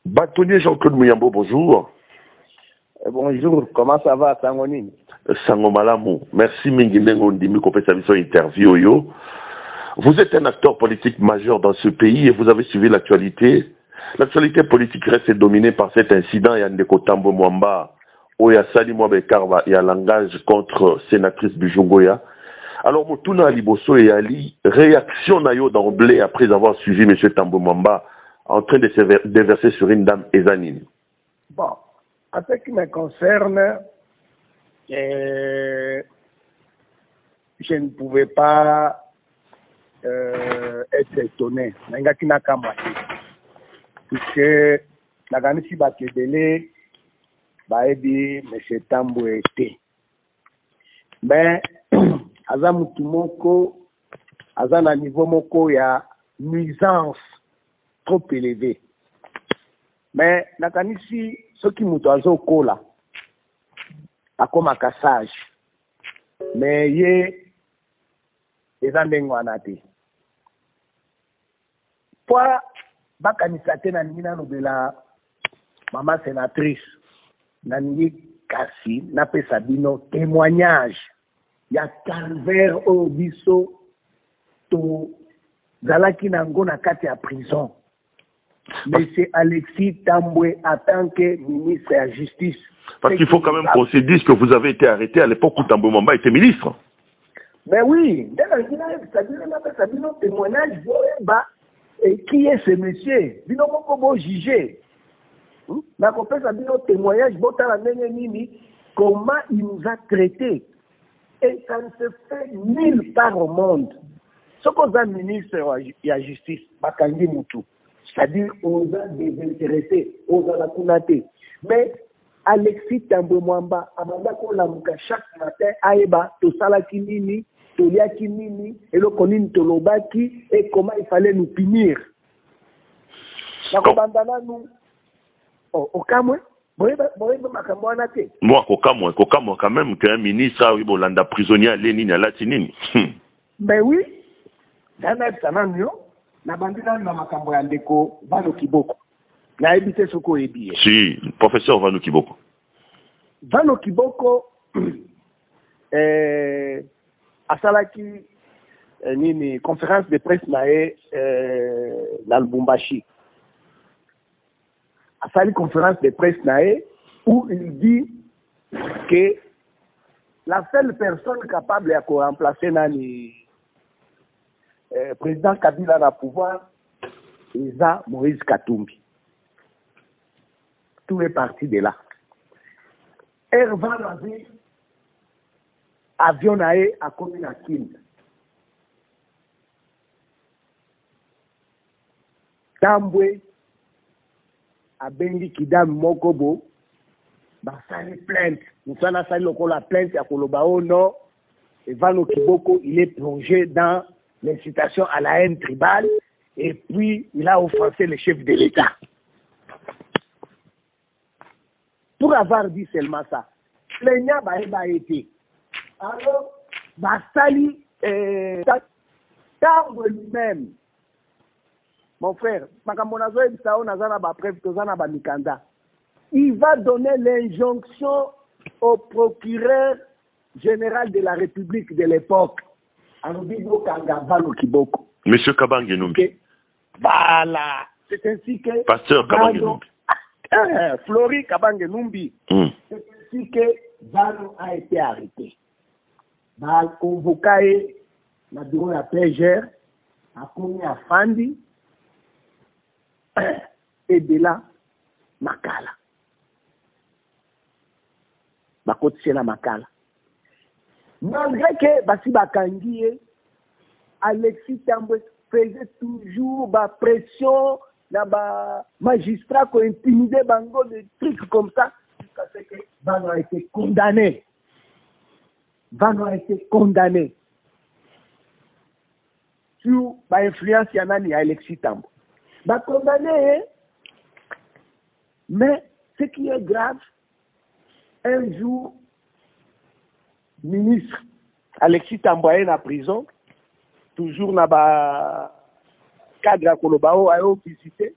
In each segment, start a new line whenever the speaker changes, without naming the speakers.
Bâtonnier Jean-Claude Mouyambo, bonjour.
Bonjour, comment ça va, Sangonini?
Sangomalamu, merci Minginengo Ndimi Kopesa interview yo. Vous êtes un acteur politique majeur dans ce pays et vous avez suivi l'actualité. L'actualité politique reste dominée par cet incident et Ndeko Tambo Mwamba, Oya Sali Mwabekarva et un langage contre sénatrice Bijungoya. Alors, Moutouna Aliboso et Ali, réaction nayo d'emblée après avoir suivi M. Tambo Mwamba en train de se déverser sur une dame Ezanine.
Bon, en ce qui me concerne, je ne pouvais pas être étonné. Puisque la Ganisi Bakedele, Baebi, M. Tambo était. Mais, Aza Moutoumoko, Aza na niveau moko, il y a nuisance trop élevé. Mais nakanisi ce qui mutazo kola a comme un cassage. Mais yé ezandengwanate. Pour bakanisate na nina nobela maman sénatrice nani kasi na pesa bino témoignage ya calvaire au biso to zalaki nango na kati ya prison. Monsieur Alexis Tambwe en tant que ministre de la Justice.
Parce qu'il faut quand même qu'on se dise que vous avez été arrêté à l'époque où Tambo Mwamba était ministre.
Mais oui, témoignage, qui est ce monsieur? Bino Mokobo jugé. Na kopesa bino témoignage, comment il nous a traités. Et ça ne se fait nulle part au monde. Ce qu'on a ministre de la Justice, Bakangi Moutou. C'est-à-dire, on a désintéressé, on a la kunate. Mais Alexis Tambo Mwamba, Amanda Kolamuka, chaque matin, Aeba, Tosala Kinini, Tolia Kinini, et le Konine Tolobaki, et comment il fallait nous punir. Nakobandana nous, au Kamwe, moi,
Kokamwe, quand même, qu'un ministre, oui, bon, landa prisonnier à Lénine, à Latinine.
Mais oui, dans notre sanamio, na bandina na makambo ya ndeko Vano Kiboko na ebite soko ebi.
Si, professeur Vano Kiboko.
Vano Kiboko asalaki nini conférence de presse na Lubumbashi. Asali conférence de presse où il dit que la seule personne capable de remplacer nani président Kabila na pouvoir, c'est Moïse Katumbi. Tout est parti de là. Ervan avait avion à commune à Kim. Tambwe a bengi Kidam Mokobo, basali plainte. Nous sommes sali la plainte à Kolobao non. Et Vano Kiboko, il est plongé dans l'incitation à la haine tribale, et puis il a offensé le chef de l'État. Pour avoir dit seulement ça, plaignant a été. Alors, Bastali, Tambo lui-même, mon frère, il va donner l'injonction au procureur général de la République de l'époque.
Monsieur Kabange Numbi.
Voilà. C'est ainsi que
Pasteur Kabange Numbi.
Flori Kabange Numbi. C'est ainsi que Vano a été arrêté. Convoqué na bureau ya PGR, a commis à Fandi, et de là, Makala. Bakotise na Makala. Malgré que Basi Bakangi, Alexis Tambwe faisait toujours la pression, la magistrat qui intimidait Bango, des trucs comme ça, jusqu'à ce que Vano a été condamné. Vano a été condamné sur l'influence de Alexis Tambwe. Condamné, mais ce qui est grave, un jour, ministre Alexis Tambwe est en prison, toujours dans le cadre de Kolobao, a visité.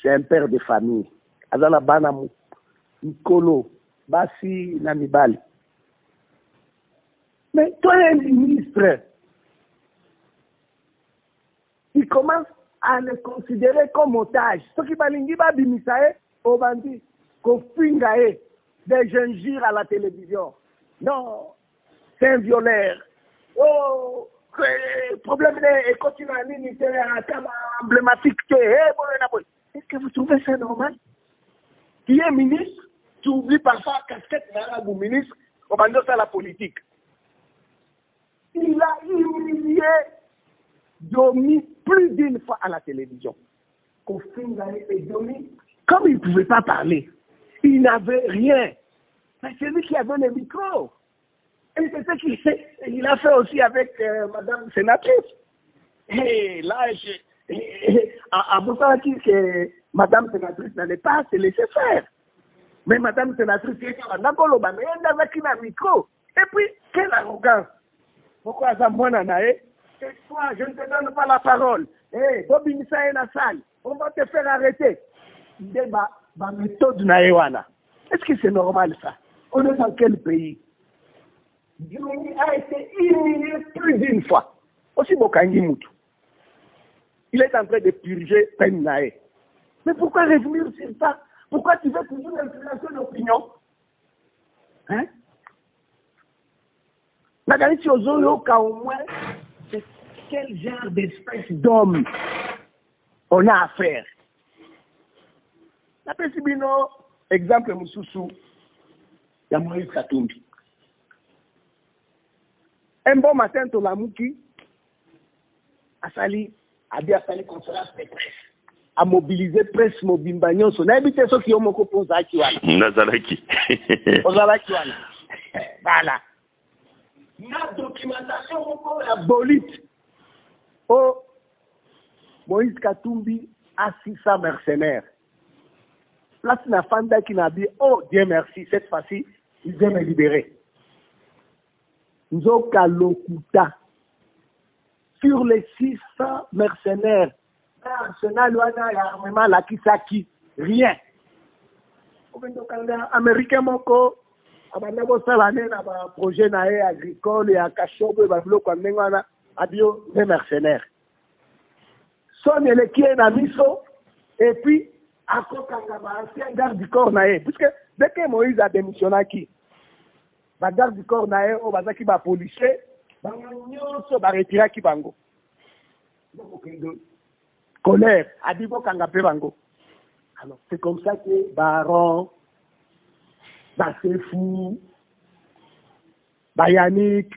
c'est un père de famille. Azana bana Nikolo, Basi, Namibali. Mais toi, un ministre, il commence à le considérer comme otage. Ce qui va l'ingiba bimisae, au bandit, qu'on fingae des gingives à la télévision. Non, c'est un violeur. Oh, problème de continue à l'unité emblématique. Est-ce que vous trouvez ça normal? Qui est ministre, tu oublies parfois casquette d'un ministre, on va dire ça la politique. Il a humilié Domi plus d'une fois à la télévision. Et Domi, comme il ne pouvait pas parler, il n'avait rien. C'est lui qui avait le micro. Et c'est ce qu'il a fait aussi avec Madame Sénatrice. Et là, à Boussaki, que Madame Sénatrice n'allait pas se laisser faire. Mais Madame Sénatrice, il y avait un micro. Et puis, quelle arrogance. Pourquoi ça, moi, cette fois, je ne te donne pas la parole. Eh, Bobby Missa est dans la salle. On va te faire arrêter. Ma méthode naïwana. Est-ce que c'est normal ça? On est dans quel pays? Diomi a été humilié plus d'une fois. Aussi Bokangi Moutou. Il est en train de purger peine naïe. Mais pourquoi revenir sur ça? Pourquoi tu veux toujours influencer l'opinion? Hein? La Galicie aux au moins, c'est quel genre d'espèce d'homme on a à faire? La Pessibino, exemple Moussoussou, il y a Moïse Katumbi. Un bon matin, Tolamouki a sali conférence de presse, a mobilisé presse Mobimbagnon, son habité ceux qui ont mon copain Zakiwana.
Nazalaki.
Ozalakiwana. Voilà. La documentation la bolite. Oh, Moïse Katumbi a 600 mercenaires. Là, c'est la femme qui n'a dit, oh Dieu merci, cette fois-ci, ils vont me libérer. Nous avons Kalokuta. Sur les 600 mercenaires, l'arsenal, l'armement, la Kisaki, rien. Américain, moko, abandabo salane na ba projet nae agricole ya kashobo ba biloko ndengana adio des mercenaires. Son qui est na miso et puis akokanga ba ancien garde du corps nae puisque dès que Moïse a démissionné qui ba garde du corps nae o bazaki ba policier ba nyonso ba retira ki bango. Donc colère adibo kanga pe bango. Alors c'est comme ça que Baron Basefou, Bayanik,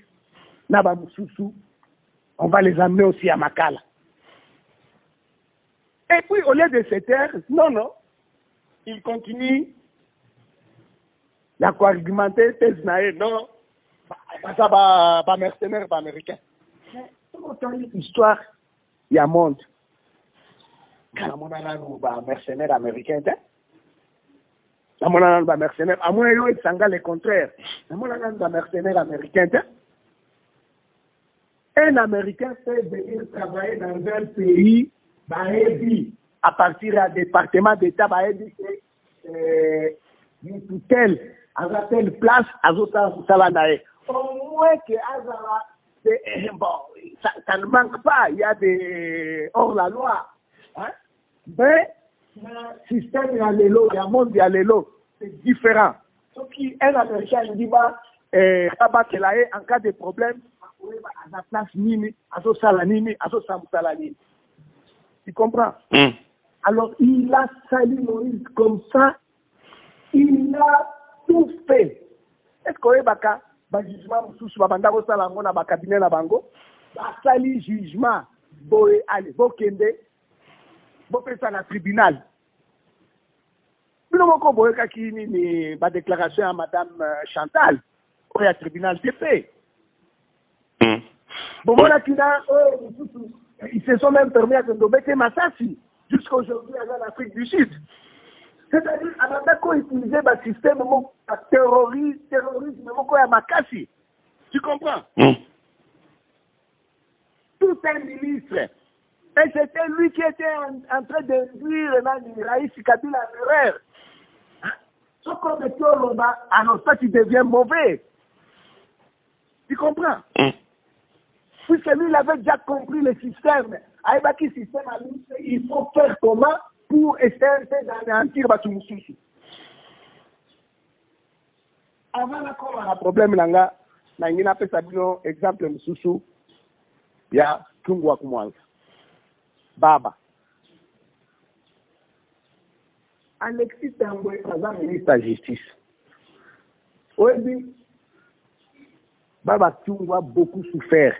Naba Moussoussou, on va les amener aussi à Makala. Et puis, au lieu de se taire, non, ils continuent à argumenter, non, ça va mercenaire, pas américain. Mais, autant l'histoire, il y a un monde. Quand on a un mercenaire américain, à mon avis, un mercenaire, à moins il s'engage le contraire. À mon avis, un mercenaire américain. Un Américain fait venir travailler dans un pays, à partir d'un département d'État, une tutelle, à telle place, à l'autre salanae. Au moins que ça ne manque pas, il y a des hors la loi. Hein? Mais le système, il y a l'élo, il y a le monde, il y a l'élo. C'est différent. Donc, un Américain, il dit, en cas de problème, à la place Nini, à ce salanini, à ce salanini. Tu comprends? Alors, il a sali Moïse comme ça. Il a tout fait. Est-ce qu'on est baka, jugement, sous babandako salango na bakabinet na bango, sali jugement, boé, allez, bokende, bopé ça na tribunal. Nous avons boyé ma déclaration à Madame Chantal, au tribunal TP. Bon, ils se sont même permis de Ndobeke Massassi jusqu'à aujourd'hui en Afrique du Sud. C'est-à-dire, Abandako utilisait le système terrorisme, à Makassi. Tu comprends? Tout un ministre Et c'était lui qui était en train d'induire Raïs Kabila en erreur. Ce qu'on met au Loba, alors ça tu deviens mauvais. Tu comprends? Puisque lui, il avait déjà compris le système. Aïbaki système, il faut faire comment pour essayer d'anéantir Batumoussoussou. Avant d'accord, on a un problème là, on a fait un exemple Moussoussou, il y a Tungwa Kumwanza. Baba. Alexis Tamboué, ministre de la Justice. Oui, Baba Tungwa a beaucoup souffert.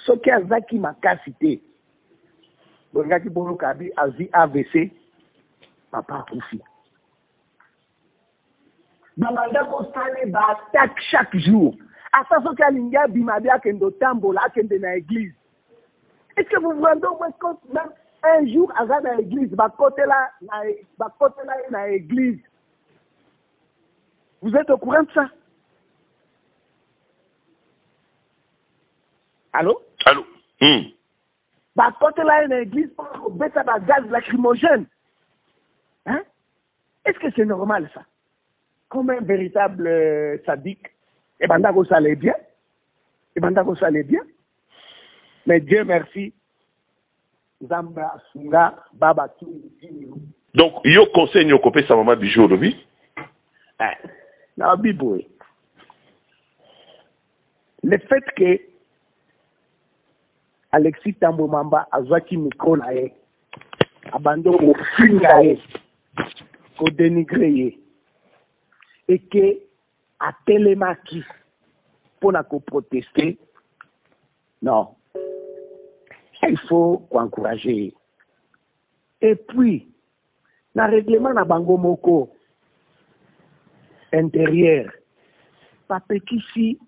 Ce qui a Zaki Makasité, Bongaki Bolokabi a vu AVC, papa Koufi. Bamanda Kostane attaque chaque jour. À ça, ce qu'il y a Bimabia Kendo Tambola, Kende na l'église. Est-ce que vous vous rendez compte même un jour, à dans l'église, va côté là, dans l'église. Vous êtes au courant de ça? Allô?
Allô?
Bah, côté là, dans l'église, on met ça dans gaz lacrymogène. Hein? Est-ce que c'est normal ça? Comme un véritable sadique, et Bandako ça allait bien. Et Bandako ça allait bien. Mais Dieu merci. Zamba, Sunga, Baba,
donc, yo conseil yo copé sa maman bijou de vie?
Non, Biboué. Le fait que Alexis Tambomamba a Zwaki Mikolae, abandonne au Fingae, au dénigré, et que a télémaki pour la protester, non. Il faut encourager. Et puis, dans le règlement de Bango Moko intérieur, pas petit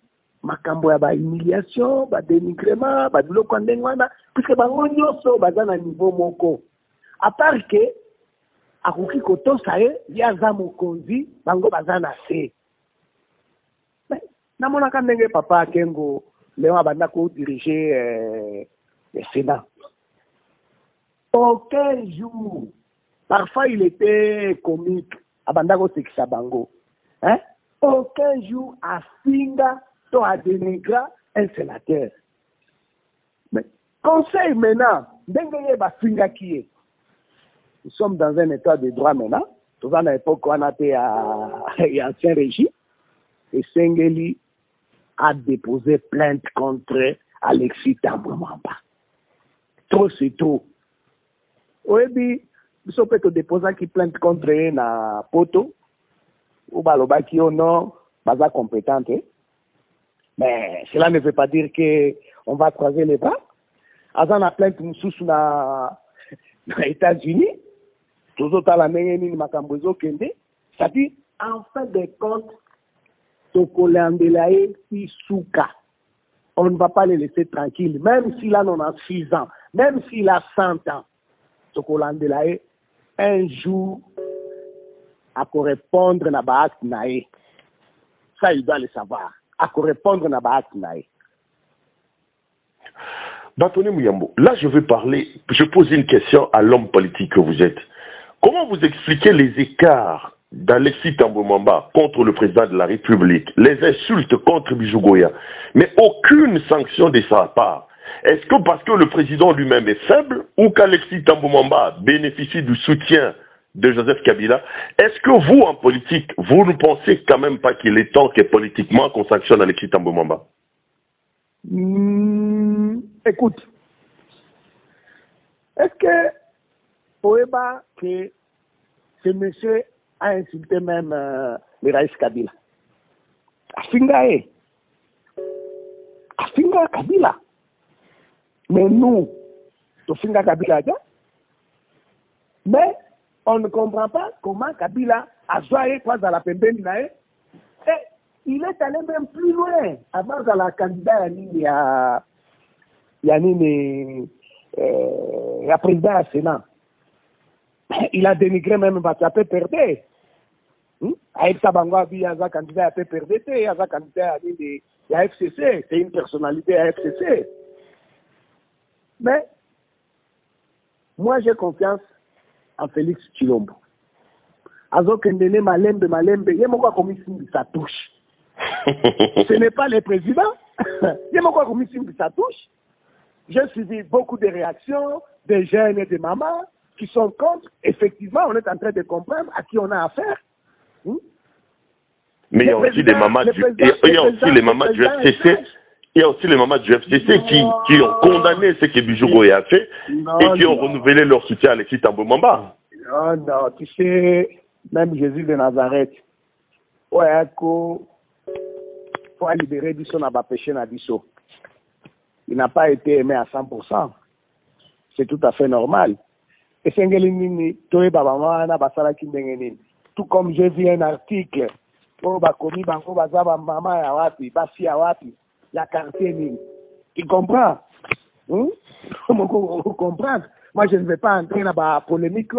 makambo ya ba humiliation, ba dénigrement, ba biloko ndengwana, puisque bango nyonso baza na niveau moko. À part que akoki kotosa ya za mokonzi, bango baza na se. Na monaka ndenge papa Kengo Léon abanda ko diriger le Sénat. Aucun jour, parfois il était comique, abandako sekisa bango. Hein? Aucun jour à Finga, to à dénigrer un sénateur. Mais conseil maintenant, d'engager ba Finga qui est. Nous sommes dans un état de droit maintenant. Tout à l'époque on a été à ancien régime. Et Sengeli a déposé plainte contre Alexis Tambomamba. Trop c'est trop. Oui, nous peut déposer qui plainte contre na poto ou baloba qui au non baza compétente. Mais cela ne veut pas dire que on va croiser les bras. Azan a plainte sous na États-Unis. Toujours à la même makambozo kende. Ça dit en fin de compte Tokolandelae Isuka. On ne va pas les laisser tranquilles, même s'il a 96 ans, même s'il a 100 ans. Tokolandelae, un jour, à correspondre à Baak Nae. Ça, il doit le savoir. À correspondre à Baak Nae.
Batoné Mouyambo, là je veux parler, je pose une question à l'homme politique que vous êtes. Comment vous expliquez les écarts d'Alexis Tambomamba contre le président de la République, les insultes contre Bijougoya, mais aucune sanction de sa part? Est-ce que parce que le président lui-même est faible ou qu'Alexis Tambomamba bénéficie du soutien de Joseph Kabila? Est-ce que vous, en politique, vous ne pensez quand même pas qu'il est temps que politiquement qu'on sanctionne Alexis Tambomamba?
Écoute, est-ce que Oeba, que ce monsieur a insulté même le Raïs Kabila? Afinga Kabila. Mais nous, Tofinga Kabila, mais on ne comprend pas comment Kabila a joué quoi dans la pembeni. Et il est allé même plus loin. Avant dans la candidat, il y a président à Sénat. Il a dénigré même Batape Perdé. Aïe Tabangwa, il y a un candidat à PPRD, il y a un candidat à FCC, c'est une personnalité à FCC. Mais moi j'ai confiance en Félix Tshilombo. Azokendene Malembe, il y a mon commission de sa touche. Ce n'est pas le président. Il y a mon commission de sa touche. J'ai suivi beaucoup de réactions des jeunes et des mamans qui sont contre. Effectivement, on est en train de comprendre à qui on a affaire.
Mais il y a aussi des mamans du FCC. Il y a aussi les mamans du FCC qui ont condamné ce que Bijou Ngoyi a fait et qui ont renouvelé leur soutien à Alexis Thambwe Mwamba.
Non, tu sais, même Jésus de Nazareth, il faut libérer du son à péché na biso. Il n'a pas été aimé à 100%. C'est tout à fait normal. Et tout comme j'ai vu un article, la quartier, tu comprends? Vous comprenez? Moi, je ne vais pas entrer dans la polémique,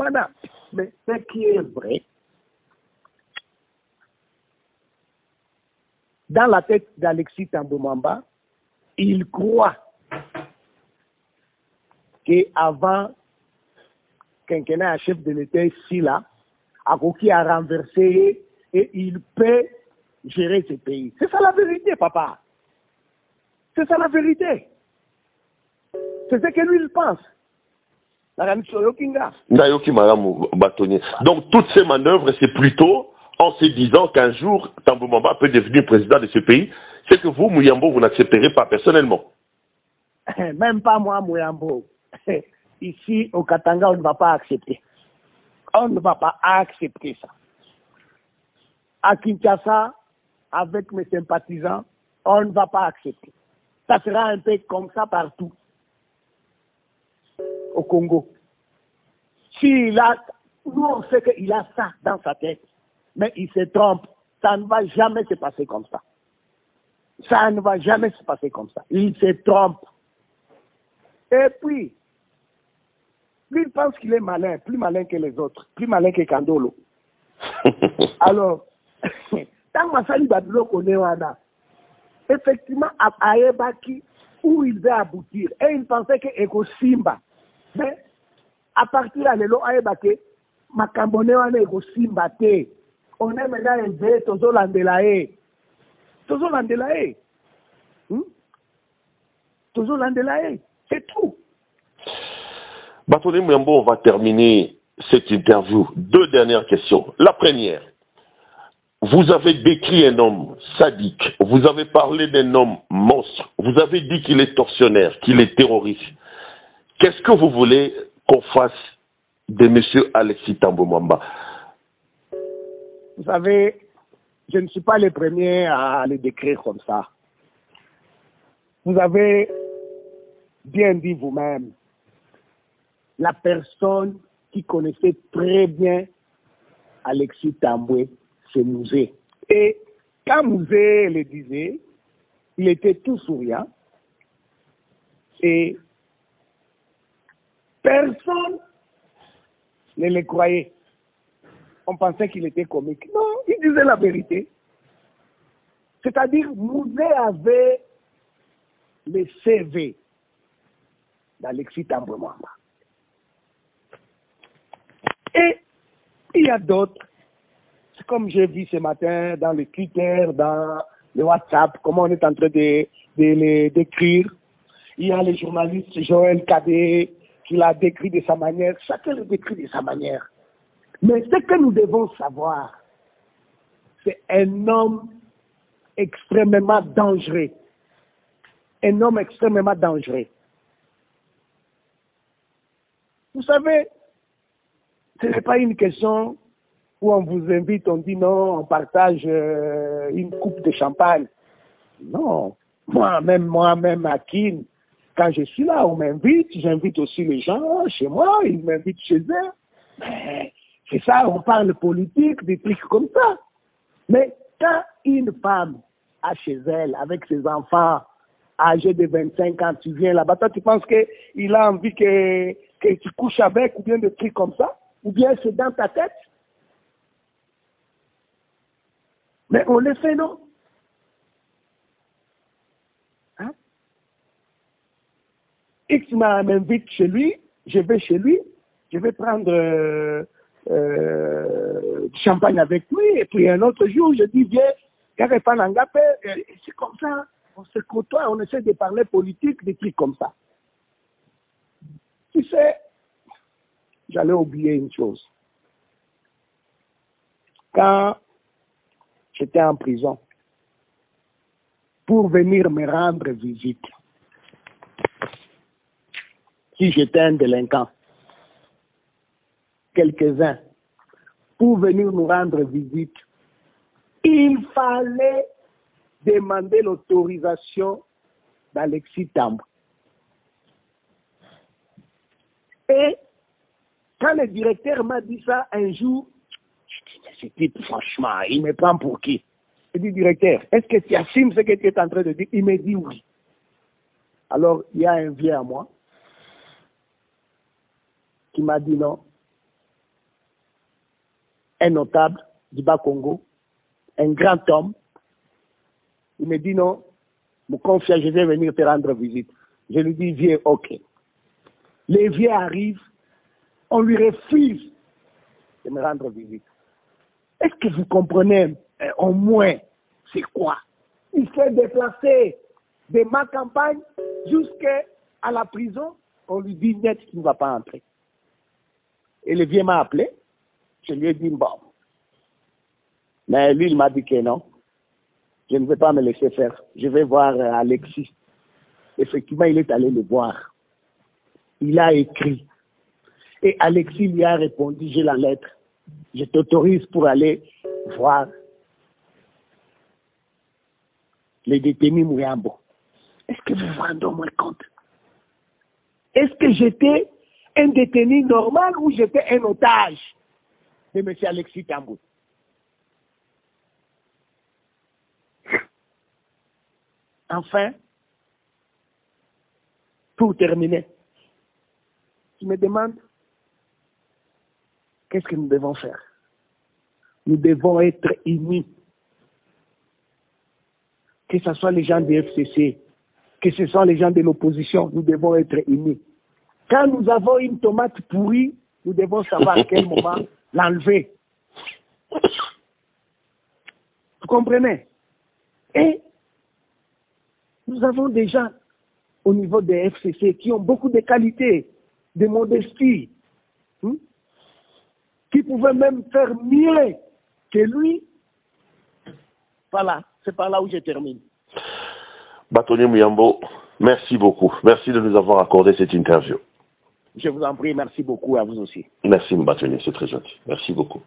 mais ce qui est vrai, dans la tête d'Alexis Thambwe Mwamba, il croit qu'avant quinquennat chef de l'État ici, là, Akoki a renversé et il peut gérer ce pays. C'est ça la vérité, papa. C'est ça la vérité. C'est ce que lui, il pense.
Donc, toutes ces manœuvres, c'est plutôt en se disant qu'un jour, Thambwe Mwamba peut devenir président de ce pays. C'est que vous, Muyambo, vous n'accepterez pas personnellement.
Même pas moi, Muyambo. Ici, au Katanga, on ne va pas accepter. On ne va pas accepter ça. À Kinshasa, avec mes sympathisants, on ne va pas accepter. Ça sera un peu comme ça partout. Au Congo. Nous on sait qu'il a ça dans sa tête, mais il se trompe. Ça ne va jamais se passer comme ça. Ça ne va jamais se passer comme ça. Il se trompe. Et puis, lui, il pense qu'il est malin, plus malin que les autres, plus malin que Kandolo. Alors, tant que Massali Babilo connaît Wana, effectivement, à Aebaki, où il va aboutir, et il pensait que Eko Simba, mais à partir de là, Aebaki, Makambone Wana Eko Simba te, on est maintenant élevé, Tozo Landelae. Tozo Landelae. Tozo Landelae. C'est tout.
Batone Muyambo, on va terminer cette interview. 2 dernières questions. La première, vous avez décrit un homme sadique, vous avez parlé d'un homme monstre, vous avez dit qu'il est tortionnaire, qu'il est terroriste. Qu'est-ce que vous voulez qu'on fasse de M. Alexis Thambwe Mwamba?
Vous savez, je ne suis pas le premier à le décrire comme ça. Vous avez bien dit vous-même, la personne qui connaissait très bien Alexis Thambwe, c'est Mouzé. Et quand Mouzé le disait, il était tout souriant. Et personne ne le croyait. On pensait qu'il était comique. Non, il disait la vérité. C'est-à-dire, Mouzé avait le CV d'Alexis Thambwe Mwamba. Et il y a d'autres. C'est comme j'ai vu ce matin dans le Twitter, dans le WhatsApp, comment on est en train de les décrire. Il y a le journaliste Joël Cadet qui l'a décrit de sa manière. Chacun le décrit de sa manière. Mais ce que nous devons savoir, c'est un homme extrêmement dangereux. Un homme extrêmement dangereux. Vous savez, ce n'est pas une question où on vous invite, on dit non, on partage une coupe de champagne. Non. Moi-même, à Kin, quand je suis là, on m'invite, j'invite aussi les gens chez moi, ils m'invitent chez eux. Mais c'est ça, on parle politique, des trucs comme ça. Mais quand une femme a chez elle, avec ses enfants, âgés de 25 ans, tu viens là-bas, toi tu penses qu'il a envie que tu couches avec, ou bien des trucs comme ça, ou bien c'est dans ta tête. Mais on le fait, non? Hein? X m'invite chez lui, je vais chez lui, je vais prendre du champagne avec lui, et puis un autre jour, je dis, viens, c'est comme ça, on se côtoie, on essaie de parler politique, des trucs comme ça. Tu sais, j'allais oublier une chose. Quand j'étais en prison, pour venir me rendre visite, si j'étais un délinquant, quelques-uns, pour venir nous rendre visite, il fallait demander l'autorisation d'Alexis Tambou. Et quand le directeur m'a dit ça un jour, je dis, mais ce type, franchement, il me prend pour qui? Je dis, directeur, est-ce que tu assumes ce que tu es en train de dire? Il me dit oui. Alors, il y a un vieux à moi qui m'a dit non. Un notable du Bas-Congo, un grand homme, il me dit non, mon confiant, je vais venir te rendre visite. Je lui dis, viens, ok. Les vieux arrivent, on lui refuse de me rendre visite. Est-ce que vous comprenez au moins c'est quoi? Il s'est déplacé de ma campagne jusqu'à la prison, on lui dit net qu'il ne va pas entrer. Et le vieux m'a appelé, je lui ai dit bon. Mais lui, il m'a dit que non, je ne vais pas me laisser faire. Je vais voir Alexis. Effectivement, il est allé le voir. Il a écrit. Et Alexis lui a répondu, j'ai la lettre. Je t'autorise pour aller voir les détenus Mouyambo. Est-ce que vous vous rendez au moins compte? Est-ce que j'étais un détenu normal ou j'étais un otage de M. Alexis Tambou? Enfin, pour terminer, je me demande qu'est-ce que nous devons faire? Nous devons être unis. Que ce soit les gens du FCC, que ce soit les gens de l'opposition, nous devons être unis. Quand nous avons une tomate pourrie, nous devons savoir à quel moment l'enlever. Vous comprenez? Et nous avons des gens au niveau des FCC qui ont beaucoup de qualités, de modestie, qui pouvaient même faire mieux que lui. Voilà, c'est par là où je termine.
Bâtonnier Mouyambo, merci beaucoup. Merci de nous avoir accordé cette interview.
Je vous en prie, merci beaucoup à vous aussi.
Merci Bâtonnier, c'est très gentil. Merci beaucoup.